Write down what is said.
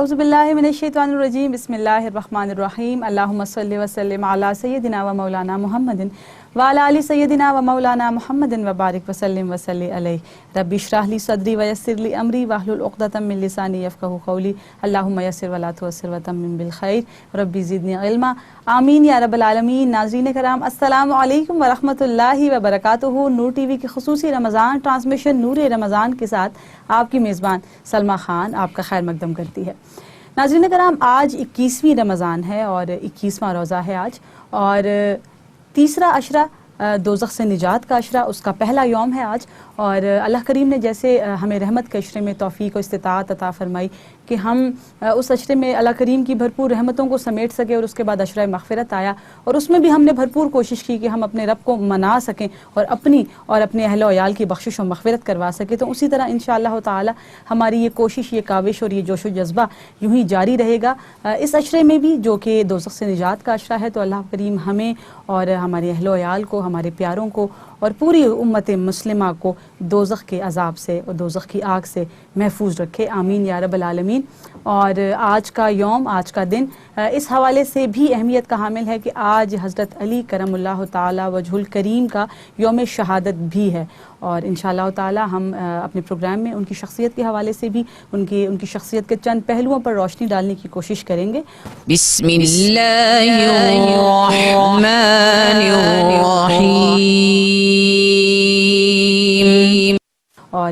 आऊज़ुबिल्लाहि मिनश्शैतानिर्रजीम बिस्मिल्लाहिर्रहमानिर्रहीम अल्लाहुम्मा सल्लि व सल्लिम अला सय्यदिना व मौलाना मुहम्मदिन व अला आलि सय्यदिना व मौलाना मुहम्मदिन व बारिक व सल्लिम व सल्लि अलैहि रब्बि इश्रह ली सदरी व यस्सिर ली अमरी वहलुल उक़दतम मिन लिसानी यफ़क़हू क़ौली अल्लाहुम्मा यस्सिर व ला तुअस्सिर व तम्मिम बिल खैर रब्बि ज़िदनी इल्मा आमीन या रब्बल आलमीन। नाज़रीन कराम अस्सलामु अलैकुम व रहमतुल्लाहि व बरकातुहू। नूर टीवी के ख़ुसूसी रमज़ान ट्रांसमिशन नूर रमज़ान के साथ आपकी मेज़बान सलमा खान आपका खैर मकदम करती है। नाज़रीन कराम, आज 21वीं रमज़ान है और 21वां रोज़ा है आज, और तीसरा अशरा दोज़ख से निजात का अशरा, उसका पहला यौम है आज। और अल्लाह करीम ने जैसे हमें रहमत के अशरे में तौफ़ीक़ और इस्तिताअत अता फ़रमाई कि हम उस अशरे में अल्लाह करीम की भरपूर रहमतों को समेट सके, और उसके बाद अशरा मग़फ़िरत आया और उसमें भी हमने भरपूर कोशिश की कि हम अपने रब को मना सकें और अपनी और अपने अहल व याल की बख्शिश और मग़फ़िरत करवा सकें। तो उसी तरह इंशाअल्लाह ताला हमारी ये कोशिश, ये काविश और ये जोश व जज्बा यूँ ही जारी रहेगा इस अशरे में भी, जो कि दोज़ख से निजात का अशरा है। तो अल्लाह करीम हमें और हमारे अहल व याल को, हमारे प्यारों को और पूरी उम्मत मुस्लिमा को दोज़ख के अज़ाब से और दोज़ख की आग से महफूज रखे, आमीन या रब्बल आलमीन। और आज का यौम, आज का दिन इस हवाले से भी अहमियत का हामिल है कि आज हज़रत अली करमुल्लाहु ताला वजहुल करीम का यौम शहादत भी है। और इंशाअल्लाह ताला हम अपने प्रोग्राम में उनकी शख्सियत के हवाले से भी उनकी शख्सियत के चंद पहलुओं पर रोशनी डालने की कोशिश करेंगे। बिस्मिल्लाहिर्रहमानिर्रहीम। और